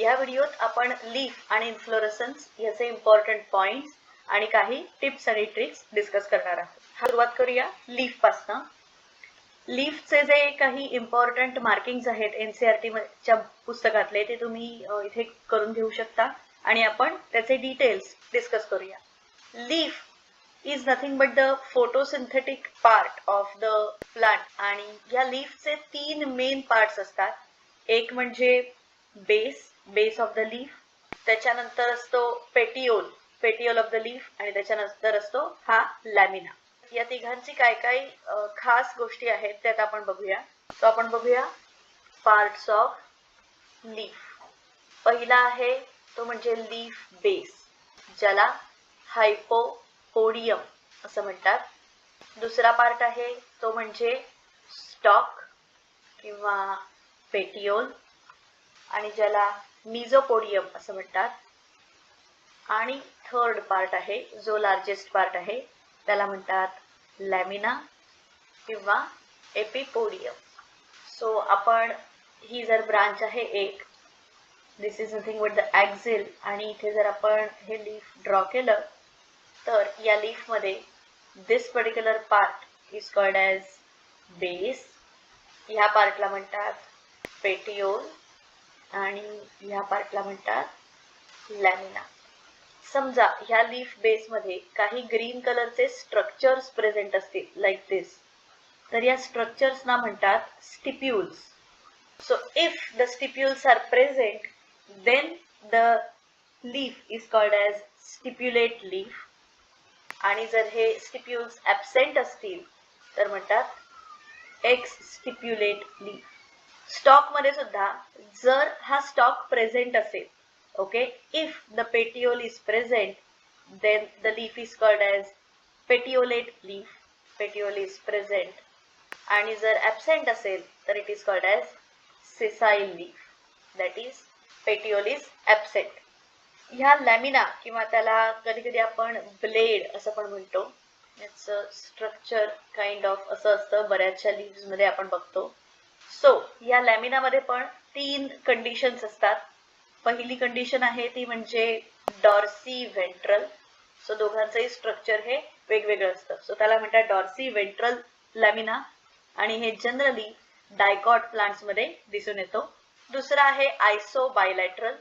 या व्हिडिओत आपण लीफ आणि इन्फ्लोरेसन्स याचे इम्पॉर्टंट पॉइंट्स आणि काही टिप्स आणि ट्रिक्स डिस्कस करणार आहोत. सुरुवात करूया लीफ पासून. लीफचे जे काही इम्पॉर्टंट मार्किंग्स आहेत एनसीईआरटी च्या पुस्तकातले ते तुम्ही इथे करून घेऊ शकता आणि आपण त्याचे डिटेल्स डिस्कस करूया. Leaf is nothing but the photosynthetic part of the plant आणि या लीफचे तीन मेन पार्ट्स असतात. एक म्हणजे बेस ऑफ द लीफ, त्याच्यानंतर असतो पेटियोल ऑफ द लीफ आणि त्याच्यानंतर असतो हा लॅमिना. या तिघांची काय काय खास गोष्टी आहेत त्यात आपण बघूया. तो आपण बघूया पार्ट्स ऑफ लीफ. पहिला आहे तो म्हणजे लीफ बेस, ज्याला हायपोपोडियम असं म्हणतात. दुसरा पार्ट आहे तो म्हणजे स्टॉक किंवा पेटियोल आणि ज्याला मिझोपोडियम असं म्हणतात. आणि थर्ड पार्ट आहे जो लार्जेस्ट पार्ट आहे त्याला म्हणतात लॅमिना किंवा एपिपोडियम. सो आपण ही जर ब्रांच आहे एक, दिस इज नथिंग बट द ॲक्झिल, आणि इथे जर आपण हे लीफ ड्रॉ केलं तर या लीफ मध्ये this particular part is called as base, ह्या पार्टला म्हणतात पेटियोल आणि ह्या पार्टला म्हणतात लॅमिना. समजा ह्या लीफ बेस मध्ये काही ग्रीन कलरचे स्ट्रक्चर्स प्रेझेंट असतील लाईक दिस, तर या स्ट्रक्चर्सना म्हणतात stipules. So if the stipules are present then the leaf is called as stipulate leaf, आणि जर हे स्टिप्यूल्स ॲब्सेंट असतील तर म्हणतात एक्स स्टिप्युलेट लीफ. स्टॉक मध्ये सुद्धा जर हा स्टॉक प्रेझेंट असेल, okay, if the petiole is present then the leaf is called as petiolate leaf, petiole is present. आणि जर ॲब्सेंट असेल तर it is called as sessile leaf, that is petiole is absent. ह्या lamina किंवा त्याला कधी कधी आपण ब्लेड असं पण म्हणतो, याचं स्ट्रक्चर काइंड ऑफ असं असतं, बऱ्याचशा लीव्स मध्ये आपण बघतो. सो या लॅमिना मध्ये पण तीन कंडिशन्स असतात. पहिली कंडिशन आहे ती म्हणजे डॉर्सी व्हेंट्रल. सो दोघांचंही स्ट्रक्चर हे वेगवेगळं असतं, सो त्याला म्हणतात डॉर्सी व्हेंट्रल लॅमिना, आणि हे जनरली डायकॉट प्लांट्स मध्ये दिसून येतो. दुसरा आहे आयसो बायलॅटरल.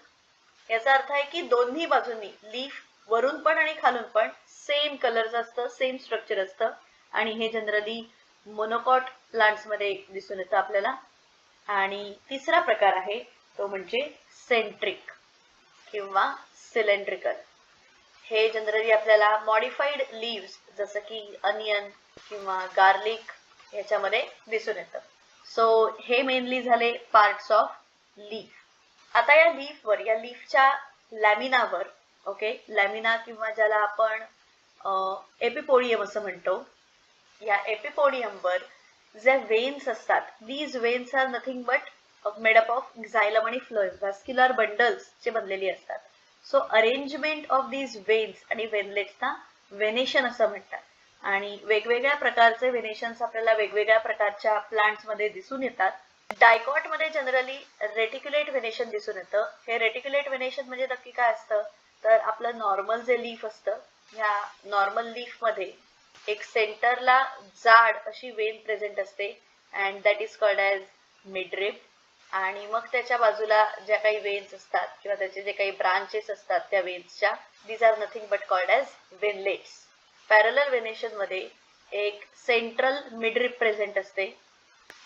याचा अर्थ आहे की दोन्ही बाजूंनी लीफ वरून पण आणि खालून पण सेम कलरचं असतं, सेम स्ट्रक्चर असतं, आणि हे जनरली मोनोकॉट प्लांट्स मध्ये दिसून येतं आपल्याला. आणि तिसरा प्रकार आहे तो म्हणजे सेंट्रिक किंवा सिलेंड्रिकल. हे जनरली आपल्याला मॉडिफाईड लीव्स जसं की अनियन किंवा गार्लिक ह्याच्यामध्ये दिसून येतं. सो हे मेनली झाले पार्ट्स ऑफ लीफ. आता या लीफवर, या लीफच्या लॅमिनावर, ओके, लॅमिना किंवा ज्याला आपण एपिपोडियम असं म्हणतो, या एपिपोडियमवर जे वेन्स असतात, these veins are nothing but made up of xylem आणि फ्लोएम, व्हॅस्क्युलर बंडल्स चे बनलेली असतात. So arrangement of these veins आणि वेनलेट्सना वेनेशन असं म्हणतात. आणि वेगवेगळ्या प्रकारचे वेनेशन्स आपल्याला वेगवेगळ्या प्रकारच्या प्लांट्स मध्ये दिसून येतात. डायकॉट मध्ये जनरली रेटिक्युलेट वेनेशन दिसून येतं. हे रेटिक्युलेट वेनेशन म्हणजे नक्की काय असतं, तर आपलं नॉर्मल जे लीफ असतं, ह्या नॉर्मल लीफ मध्ये एक सेंटरला जाड अशी वेन प्रेझेंट असते and that is called as midrib. आणि मग त्याच्या बाजूला ज्या काही वेन्स असतात किंवा त्याचे जे काही ब्रांचेस असतात त्या वेन्सच्या, these are nothing but called as veinlets. Parallel venation मध्ये एक सेंट्रल मिडरिब प्रेझेंट असते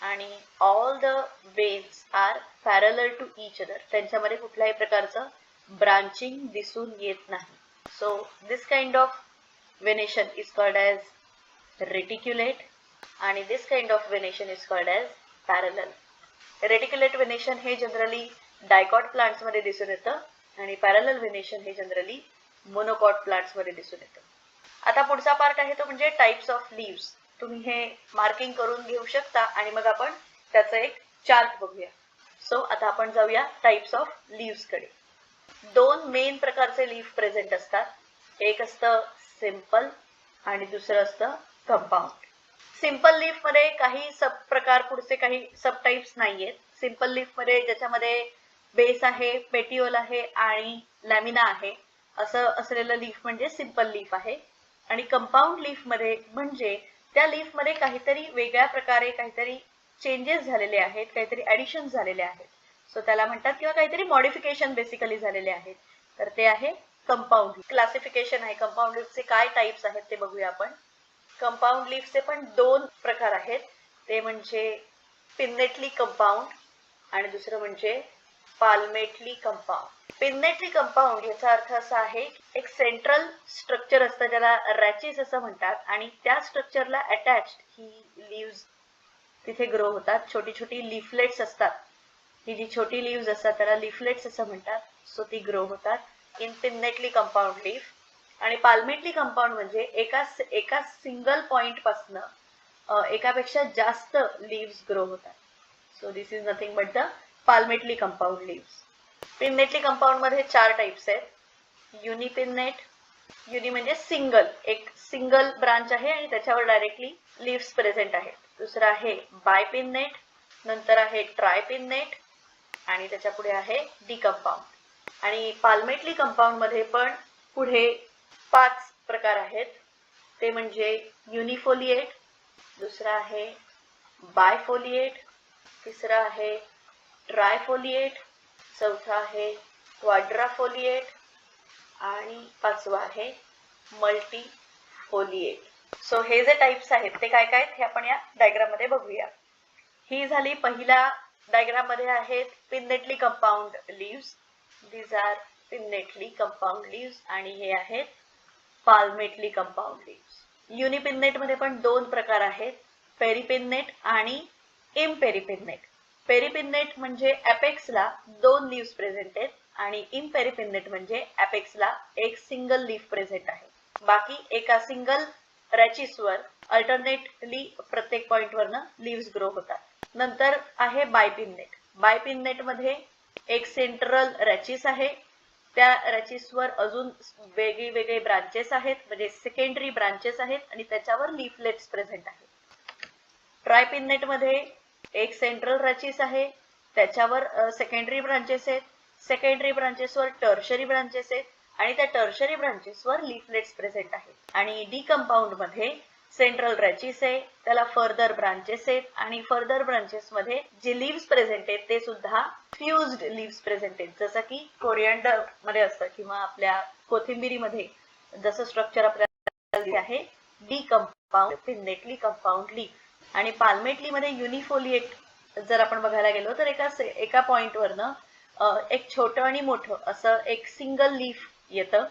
आणि all the veins are parallel to each other. त्यांच्यामध्ये कुठल्याही प्रकारचं ब्रांचिंग दिसून येत नाही. So this kind of venation is called as reticulate आणि this kind of venation is called as parallel. Reticulate venation हे जनरली डायकॉट प्लांट्स मध्ये दिसून येतं आणि पॅरलल वेनेशन हे जनरली मोनोकॉट प्लांट्स मध्ये दिसून येतं. आता पुढचा पार्ट आहे तो म्हणजे टाइप्स ऑफ लीव्स. तुम्ही हे मार्किंग करून घेऊ शकता आणि मग आपण त्याचा एक चार्ट बघूया. सो आता आपण जाऊया टाइप्स ऑफ लीव्स कडे. दोन मेन प्रकारचे लीफ प्रेझेंट असतात. एक असतं सिंपल आणि दुसरं असतं कंपाऊंड. सिंपल लीफ मध्ये काही सब प्रकार, पुढचे काही सब टाइप्स नाहीयेत. सिंपल लीफ मध्ये ज्याच्यामध्ये बेस आहे, पेटिओल आहे आणि लॅमिना आहे. असं असलेलं लीफ म्हणजे सिंपल लीफ आहे. आणि कंपाऊंड लीफ मध्ये म्हणजे त्या लीफ मध्ये काहीतरी वेगळ्या प्रकारे काहीतरी चेंजेस झालेले आहेत, काहीतरी ऍडिशन झालेले आहेत, सो त्याला म्हणतात, किंवा काहीतरी मॉडिफिकेशन बेसिकली झालेले आहेत, तर ते आहे कंपाऊंड. क्लासिफिकेशन आहे कंपाऊंड लीफचे, काय टाइप्स आहेत ते बघूया आपण. कंपाऊंड लीफचे पण दोन प्रकार आहेत, ते म्हणजे पिन्नेटली कंपाऊंड आणि दुसरं म्हणजे पाल्मेटली कंपाऊंड. पिन्नेटली कंपाऊंड याचा अर्थ असा आहे, एक सेंट्रल स्ट्रक्चर असतं ज्याला रॅचिस असं म्हणतात, आणि त्या स्ट्रक्चरला अटॅच्ड ही लीव्स तिथे ग्रो होतात. छोटी छोटी लिफलेट्स असतात, ही जी छोटी लीव्स असतात त्याला लिफलेट्स असं म्हणतात, सो ती ग्रो होतात इन पिन्नेटली कंपाऊंड लीफ. आणि पाल्मेटली कंपाऊंड म्हणजे एका सिंगल पॉइंट पासनं एकापेक्षा जास्त लीव्स ग्रो होतात. So this is nothing but the palmately compound leaves. Pinnately compound मध्ये 4 टाइप्स आहेत. युनिपिन्नेट, युनि म्हणजे सिंगल, एक सिंगल ब्रांच आहे आणि त्याच्यावर डायरेक्टली लीव्स प्रेझेंट आहेत. दुसरा आहे बायपिन्नेट, नंतर आहे ट्रायपिन्नेट आणि त्याच्या पुढे आहे डिकंपाऊंड. आणि पाल्मेटली कंपाऊंड मध्ये पण पुढे 5 प्रकार आहेत, ते म्हणजे युनिफोलिएट, दुसरा आहे बायफोलिएट, तिसरा आहे ट्रायफोलिएट, चौथा आहे क्वाड्राफोलिएट आणि पाचवा आहे मल्टीफोलिएट. सो हे जे टाइप्स आहेत ते काय काय हे आपण या डायग्राम मध्ये बघूया. ही झाली पहिल्या डायग्राम मध्ये आहेत pinnately compound leaves. These are pinnately compound leaves आणि हे आहेत पाल्मेटली कंपाऊंड लीव्स. युनिपिन्नेट मध्ये पण 2 प्रकार आहेत, पेरिपिन्नेट आणि इम्पेरिपिन्नेट. पेरिपिन्नेट म्हणजे अपेक्सला 2 लीव्स प्रेझेंट आहेत आणि इम्पेरिपिन्नेट म्हणजे अपेक्सला एक सिंगल लीफ प्रेझेंट आहे. बाकी एका सिंगल रॅचिसवर अल्टरनेटली प्रत्येक पॉइंटवरनं लीव्स ग्रो होतात. नंतर आहे बायपिन्नेट. बायपिन्नेट मध्ये एक सेंट्रल रॅचिस आहे, त्या रॅचिसवर अजून वेगळे ब्रांचेस आहेत, म्हणजे सेकंडरी ब्रांचेस आहेत आणि त्याच्यावर लीफलेट्स प्रेझेंट आहेत. ट्रायपिन्नेट मध्ये एक सेंट्रल रॅचिस आहे, त्याच्यावर सेकंडरी ब्रांचेस आहेत, सेकंडरी ब्रांचेसवर टर्शरी ब्रांचेस आहेत आणि त्या टर्शरी ब्रांचेसवर लीफलेट्स प्रेझेंट आहेत. आणि डिकंपाऊंड मध्ये सेंट्रल रॅचिस आहे, त्याला फर्दर ब्रांचेस आहेत आणि फर्दर ब्रांचेस मध्ये जे लीव्स प्रेझेंट आहेत ते सुद्धा फ्युज्ड लीव्स प्रेझेंट आहेत, जसं की कोरिअँडर मध्ये असतं किंवा आपल्या कोथिंबिरीमध्ये जसं स्ट्रक्चर आपल्याला आहे डिकंपाऊंड पिन्नेटली कंपाऊंड लीफ. आणि पाल्मेटली मध्ये युनिफोलिएट जर आपण बघायला गेलो तर एका पॉइंटवरनं एक छोटं आणि मोठं असं एक सिंगल लीफ येतं.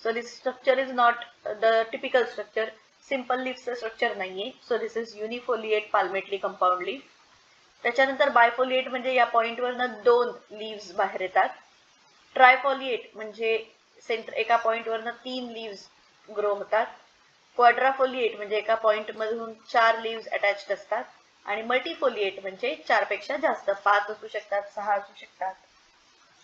So this structure is not the typical structure, simple लीफचं स्ट्रक्चर नाहीये. So this is unifoliate palmately compound leaf. त्याच्यानंतर बायफोलिएट म्हणजे या पॉइंटवरनं 2 लीव्स बाहेर येतात. ट्रायफोलिएट म्हणजे एका पॉइंटवरनं 3 लीव्स ग्रो होतात. क्वाड्राफोलिएट म्हणजे एका पॉइंट मधून 4 लीव्स अटॅच्ड असतात. आणि मल्टीफोलिएट म्हणजे 4 पेक्षा जास्त, 5 असू शकतात, 6 असू शकतात,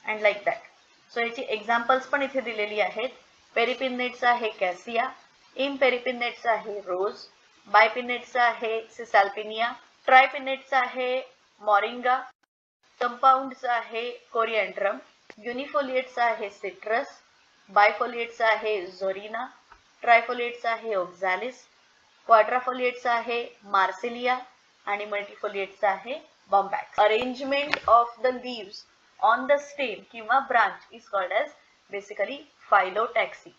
अँड लाईक दॅट. सो याची एक्झाम्पल्स पण इथे दिलेली आहेत. पेरिपिन्नेटचा आहे कॅसिया, इम्पेरिपिन्नेटचा आहे रोज, बायपिन्नेटचा आहे सिसाल्पिनिया, ट्रायपिन्नेटचा आहे मॉरिंगा, कंपाऊंडचा आहे कोरिअँड्रम, युनिफोलिएटचा आहे सिट्रस, बायफोलिएटचा आहे झोरिना, ट्रायफोलिएटचा आहे ओक्झॅलिस, क्वाड्राफोलिएटचा आहे मार्सिलिया आणि मल्टीफोलिएटचा आहे Bombax. Arrangement of the leaves on the stem किंवा branch is called as basically phyllotaxy.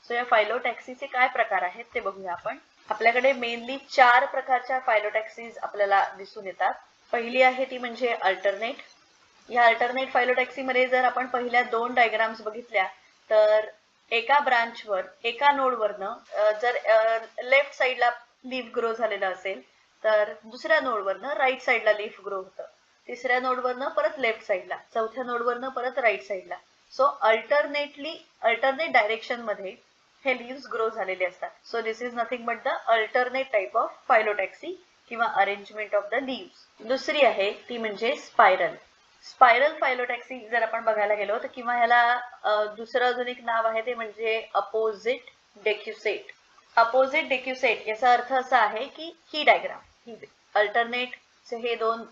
So या फायलोटॅक्सीचे काय प्रकार आहेत ते बघूया आपण. आपल्याकडे मेनली 4 प्रकारच्या फायलोटॅक्सीज आपल्याला दिसून येतात. पहिली आहे ती म्हणजे अल्टरनेट. या अल्टरनेट फायलोटॅक्सी मध्ये जर आपण पहिल्या 2 डायग्राम्स बघितल्या तर एका ब्रांचवर एका नोडवरनं जर लेफ्ट साइडला लीफ ग्रो झालेलं असेल तर दुसऱ्या नोडवरनं राईट साइडला लीफ ग्रो होतं, तिसऱ्या नोडवरनं परत लेफ्ट साइडला, चौथ्या नोडवरनं परत राईट साइडला. सो अल्टरनेट डायरेक्शन मध्ये हे लीव्स ग्रो झालेले असतात. So this is nothing but the alternate type of phyllotaxy किंवा अरेंजमेंट ऑफ द लीव्स. दुसरी आहे ती म्हणजे स्पायरल. स्पायरल फायलोटॅक्सी जर आपण बघायला गेलो तर किंवा ह्याला दुसरं अजून एक नाव आहे ते म्हणजे अपोजिट डेक्युसेट. अपोजिट डेक्युसेट याचा अर्थ असा आहे की ही डायग्राम, ही अल्टरनेटचे हे 2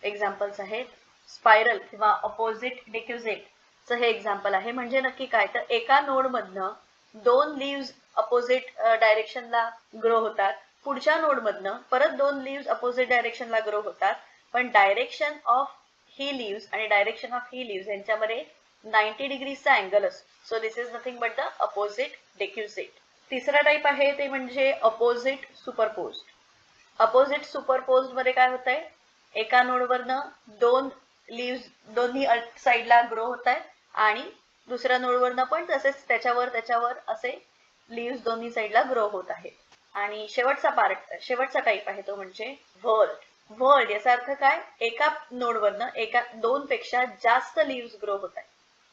एक्झाम्पल्स आहेत. स्पायरल किंवा अपोजिट डिक्युजेटचं हे एक्झाम्पल आहे. म्हणजे नक्की काय, तर एका नोडमधनं दोन लीव्स अपोजिट डायरेक्शनला ग्रो होतात, पुढच्या नोडमधनं परत दोन लीव्स अपोजिट डायरेक्शनला ग्रो होतात, पण डायरेक्शन ऑफ ही लीव्स आणि डायरेक्शन ऑफ ही लीव्स यांच्यामध्ये 90 डिग्रीचा अँगल असतो. So this is nothing but the opposite decussate. तिसरा टाईप आहे ते म्हणजे अपोजिट सुपरपोज्ड. अपोजिट सुपरपोज्ड मध्ये काय होत आहे, एका नोडवरनं दोन लीव्स दोन्ही साईडला ग्रो होत आहेत आणि दुसऱ्या नोडवरनं पण तसेच त्याच्यावर असे लीव्स दोन्ही साईडला ग्रो होत आहेत. आणि शेवटचा टाईप आहे तो म्हणजे व्हर्ल्ड. व्हर्ल्ड याचा अर्थ काय, एका नोडवरनं दोन पेक्षा जास्त लीव्स ग्रो होत आहेत.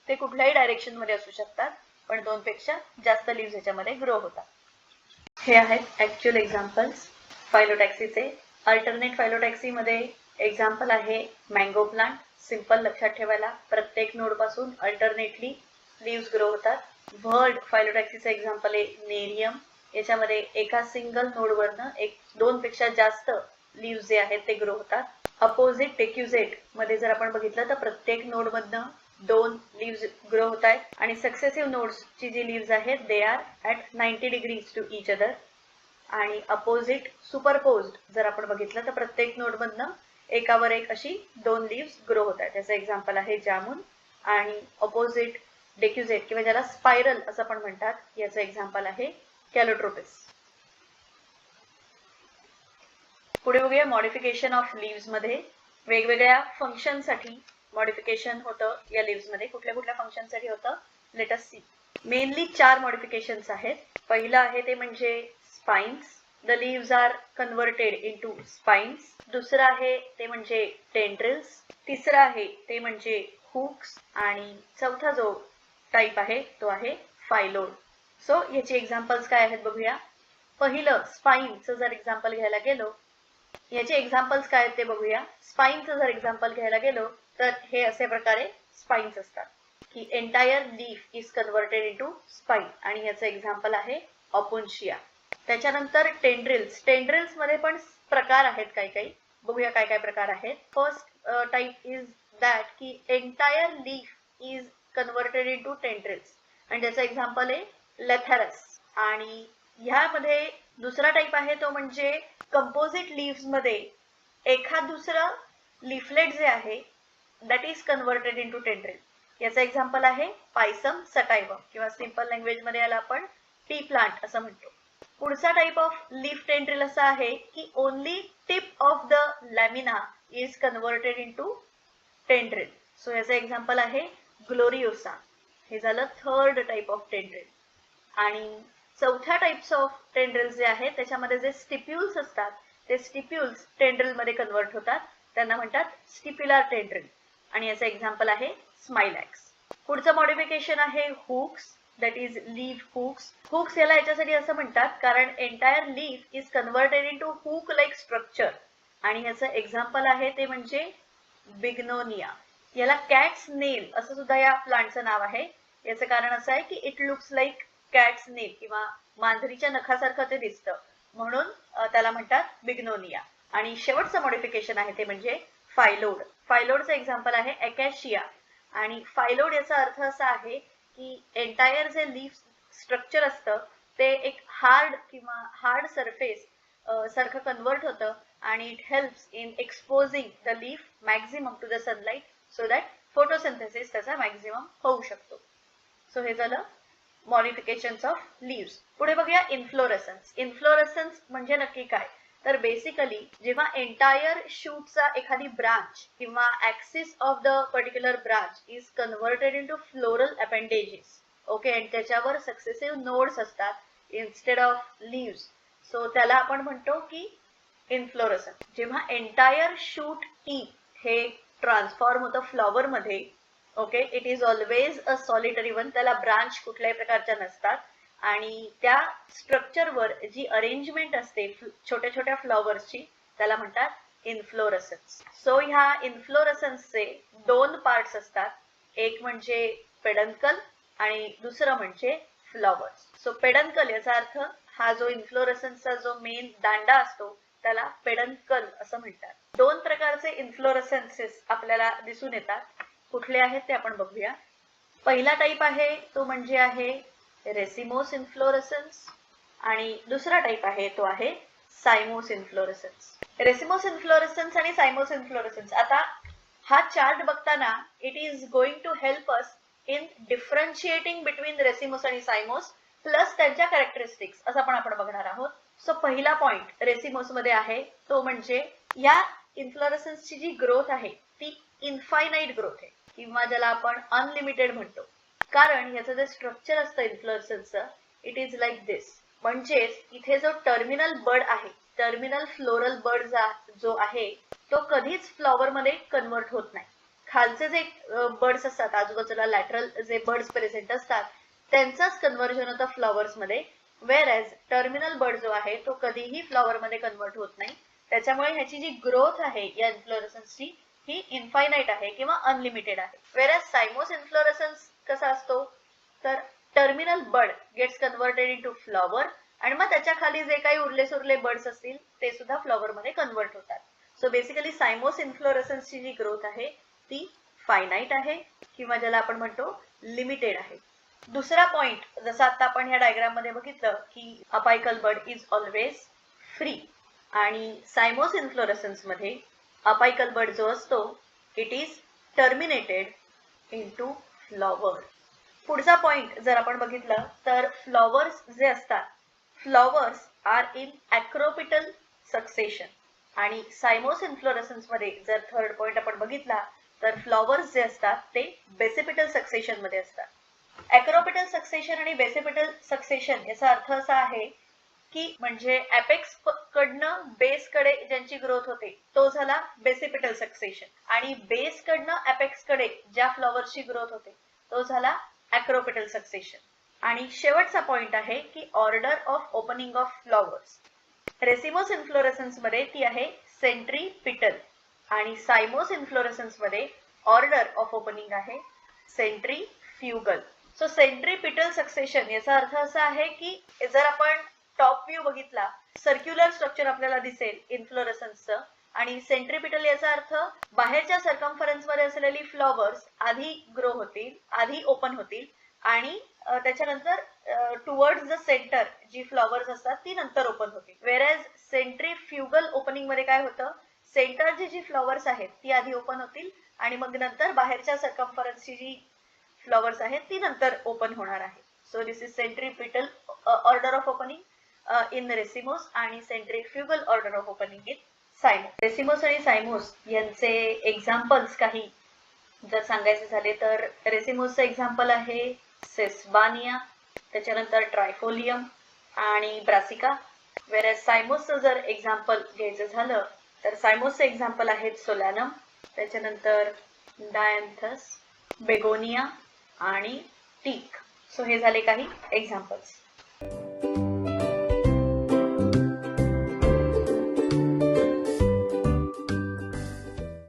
ते कुठल्याही डायरेक्शन मध्ये असू शकतात, पण दोन पेक्षा जास्त लीव्स ह्याच्यामध्ये ग्रो होतात. हे आहेत ऍक्च्युअल एक्झाम्पल्स फायलोटॅक्सीचे. अल्टरनेट फायलोटॅक्सी मध्ये एक्झाम्पल आहे मँगो प्लांट. सिंपल लक्षात ठेवायला, प्रत्येक नोड पासून अल्टरनेटली लीव्स ग्रो होतात. व्हर्ल्ड फायलोटॅक्सीचं एक्झाम्पल आहे नेरियम. याच्यामध्ये एका सिंगल नोडवरनं दोन पेक्षा जास्त लीव्स जे आहेत ते ग्रो होतात. अपोजिट डिक्युजेट मध्ये जर आपण बघितलं तर प्रत्येक नोडमधनं दोन लीव्स ग्रो होत आहेत आणि सक्सेसिव्ह नोड्सची जी लीव्स आहेत they are at 90 degrees to each other. आणि अपोजिट सुपरपोज्ड जर आपण बघितलं तर प्रत्येक नोडमधनं एकावर एक अशी दोन लीव्स ग्रो होत आहेत. त्याचं एक्झाम्पल आहे जामून. आणि अपोजिट डिक्युजेट किंवा ज्याला स्पायरल असं पण म्हणतात, याचं एक्झाम्पल आहे कॅलोट्रोपिस. पुढे बघूया मॉडिफिकेशन ऑफ लीव्स मध्ये. वेगवेगळ्या फंक्शनसाठी मॉडिफिकेशन होतं या लीव्स मध्ये. कुठल्या कुठल्या फंक्शनसाठी होतं, let us see. Mainly 4 modifications आहेत. पहिलं आहे ते म्हणजे spines. The leaves are converted into spines. दुसरं आहे ते म्हणजे टेंड्रिल्स. तिसरं आहे ते म्हणजे हुक्स. आणि चौथा जो टाईप आहे तो आहे फायलोड. सो याची एक्झाम्पल्स काय आहेत बघूया. पहिलं स्पाइनचं जर एक्झाम्पल घ्यायला गेलो, याचे एक्झाम्पल्स काय आहेत ते बघूया. स्पाइनचं जर एक्झाम्पल घ्यायला गेलो तर हे असे प्रकारे स्पाइन्स असतात की entire leaf is converted into spine, आणि याचं एक्झाम्पल आहे ऑपुन्शिया. त्याच्यानंतर टेंड्रिल्स. टेंड्रिल्स मध्ये पण प्रकार आहेत काही. बघूया काय काय प्रकार आहेत. फर्स्ट टाइप इज दॅट की entire leaf is converted into tendrils, आणि त्याचं एक्झाम्पल आहे लेथॅरस. आणि ह्यामध्ये दुसरा टाइप आहे तो म्हणजे कंपोजिट लीव्स मध्ये एखाद दुसरं लीफलेट जे आहे that is converted into tendril. याचं एक्झाम्पल आहे पायसम सटायवम, किंवा सिंपल लँग्वेज मध्ये याला आपण टी प्लांट असं म्हणतो. पुढचा टाइप ऑफ लीफ टेंड्रिल असा आहे की only tip of the lamina is converted into tendril. So याचं एक्झाम्पल आहे ग्लोरिओसा. हे झालं थर्ड टाइप ऑफ टेंड्रिल. आणि चौथ्या टाइप्स ऑफ टेंड्रिल्स जे आहेत त्याच्यामध्ये जे स्टिप्युल्स असतात ते स्टिप्युल्स टेंड्रिल मध्ये कन्वर्ट होतात, त्यांना म्हणतात स्टिप्युलर टेंड्रिल, आणि याचं एक्झाम्पल आहे स्माइलॅक्स. पुढचं मॉडिफिकेशन आहे hooks, that is leaf hooks. Hooks याला याच्यासाठी असं म्हणतात कारण entire leaf is converted into hook like structure, आणि याचं एक्झाम्पल आहे ते म्हणजे बिग्नोनिया. याला कॅट्स नेल असं सुद्धा या प्लांटचं नाव आहे. याचं कारण असं आहे की इट लुक्स लाईक कॅट्स नेल, किंवा मांजरीच्या नखासारखं ते दिसतं, म्हणून त्याला म्हणतात बिग्नोनिया. आणि शेवटचं मॉडिफिकेशन आहे ते म्हणजे फायलोड. फायलोडचं एक्झाम्पल आहे अकॅशिया. आणि फायलोड याचा अर्थ असा आहे की एंटायर जे लीफ स्ट्रक्चर असतं ते एक हार्ड सरफेस सारखं कन्वर्ट होतं, आणि it helps in exposing the leaf maximum to the sunlight so that photosynthesis त्याचा मॅक्झिमम होऊ शकतो. सो हे झालं मॉडिफिकेशन्स ऑफ लीव्स. पुढे बघूया इन्फ्लोरेसन्स. इन्फ्लोरेसन्स म्हणजे नक्की काय, तर बेसिकली जेव्हा एंटायर शूटचा एखादी ब्रांच किंवा axis of the particular branch is converted into floral appendages, okay, आणि त्याच्यावर सक्सेसिव्ह नोड्स असतात इन्स्टेड ऑफ लीव्स, सो त्याला आपण म्हणतो की इन्फ्लोरेसन्स. जेव्हा एंटायर शूट टीप हे ट्रान्सफॉर्म होतं फ्लॉवर मध्ये, okay, it is always a solitary one. त्याला ब्रांच कुठल्याही प्रकारच्या नसतात, आणि त्या स्ट्रक्चरवर जी अरेंजमेंट असते छोट्या छोट्या फ्लॉवर्सची त्याला म्हणतात इन्फ्लोरेसन्स. सो ह्या इन्फ्लोरेसन्सचे दोन पार्ट्स असतात, एक म्हणजे पेडन्कल आणि दुसरं म्हणजे फ्लॉवर्स. सो पेडन्कल याचा अर्थ हा जो इन्फ्लोरेसन्सचा जो मेन दांडा असतो त्याला पेडन्कल असं म्हणतात. दोन प्रकारचे इन्फ्लोरेसन्सेस आपल्याला दिसून येतात. कुठले आहेत ते आपण बघूया. पहिला टाईप आहे तो म्हणजे आहे रेसिमोस इन्फ्लोरेसन्स आणि दुसरा टाईप आहे तो आहे सायमोस इन्फ्लोरेसन्स. रेसिमोस इन्फ्लोरेसन्स आणि सायमोस इन्फ्लोरेसन्स. आता हा चार्ट बघताना it is going to help us in differentiating between racemose आणि सायमोस प्लस त्यांच्या कॅरेक्टरिस्टिक्स असं पण आपण बघणार आहोत. सो पहिला पॉइंट रेसिमोस मध्ये आहे तो म्हणजे या इन्फ्लोरेसन्सची जी ग्रोथ आहे ती इनफायनाइट ग्रोथ आहे किंवा ज्याला आपण अनलिमिटेड म्हणतो. कारण याचं जे स्ट्रक्चर असतं इन्फ्लोरेसन्सचं इट इज लाईक दिस. म्हणजेच इथे जो टर्मिनल बड आहे, टर्मिनल फ्लोरल बड जो आहे तो कधीच फ्लॉवर मध्ये कन्वर्ट होत नाही. खालचे जे बर्ड्स असतात आजूबाजूला लॅटरल जे बर्ड्स प्रेझेंट असतात त्यांचंच कन्व्हर्जन होतं फ्लॉवर्स मध्ये. वेअर एज टर्मिनल बर्ड जो आहे तो कधीही फ्लॉवर मध्ये कन्वर्ट होत नाही. त्याच्यामुळे ह्याची जी ग्रोथ आहे या इन्फ्लोरेसन्सची ही इनफायनाइट आहे किंवा अनलिमिटेड आहे. वेअर एज सायमोस इन्फ्लोरेसन्स कसा असतो तर टर्मिनल बड गेट्स कन्वर्टेड इनटू फ्लॉवर आणि मग त्याच्या खाली जे काही उरले सुरले बर्ड्स असतील ते सुद्धा फ्लॉवर मध्ये कन्वर्ट होतात. सो बेसिकली सायमोस इन्फ्लोरेसन्सची जी ग्रोथ आहे ती फायनाइट आहे किंवा ज्याला आपण म्हणतो लिमिटेड आहे. दुसरा पॉइंट जसं आता आपण ह्या डायग्राम मध्ये बघितलं की apical bud is always free आणि सायमोस इन्फ्लोरेसन्स मध्ये अपायकल बड जो असतो it is terminated into flower. पुढचा पॉइंट जर आपण बघितलं तर फ्लॉवर्स जे असतात फ्लॉवर्स आर इन ॲक्रोपिटल सक्सेशन आणि सायमोस इन्फ्लोरेसन्स मध्ये जर थर्ड पॉइंट आपण बघितला तर फ्लॉवर्स जे असतात ते बेसिपिटल सक्सेशन मध्ये असतात. ॲक्रोपिटल सक्सेशन आणि बेसिपिटल सक्सेशन याचा अर्थ असा आहे की म्हणजे एपेक्स कडनं बेस कडे ज्यांची ग्रोथ होते तो झाला बेसिपिटल सक्सेशन आणि बेस कडनं एपेक्स कडे ज्या फ्लॉवर्सची ग्रोथ होते तो झाला ॲक्रोपिटल सक्सेशन. आणि शेवटचा पॉइंट आहे की order of opening of flowers. Racemose inflorescence मध्ये ती आहे सेंट्रीपिटल आणि सायमोस इन्फ्लोरेसन्स मध्ये ऑर्डर ऑफ ओपनिंग आहे सेंट्रीफ्युगल. सो सेंट्रीपिटल सक्सेशन याचा अर्थ असा आहे की जर आपण टॉप व्ह्यू बघितला सर्क्युलर स्ट्रक्चर आपल्याला दिसेल इन्फ्लोरेसन्सचं आणि सेंट्रीपिटल याचा अर्थ बाहेरच्या सर्कम्फरन्स मध्ये असलेली फ्लॉवर्स आधी ग्रो होतील, आधी ओपन होतील आणि त्याच्यानंतर टुवर्ड्स द सेंटर जी फ्लॉवर्स असतात ती नंतर ओपन होतील. वेअरएज सेंट्रीफ्युगल ओपनिंग मध्ये काय होतं सेंटरची जी फ्लॉवर्स आहेत ती आधी ओपन होतील आणि मग नंतर बाहेरच्या सर्कम्फरन्सची जी फ्लॉवर्स आहेत ती नंतर ओपन होणार आहे. So this is centripetal order of opening in racemose आणि centrifugal order of opening in cymose. Racemose आणि सायमोस यांचे एक्झाम्पल्स काही जर सांगायचे झाले तर रेसिमोसचं एक्झाम्पल आहे सेस्बानिया, त्याच्यानंतर ट्रायफोलियम आणि ब्रासिका. वेअरएज सायमोसचं जर एक्झाम्पल घ्यायचं झालं तर सायमोसचे एक्झाम्पल आहेत सोलॅनम, त्याच्यानंतर डायंथस, बेगोनिया आणि टीक. सो हे झाले काही एक्झाम्पल्स.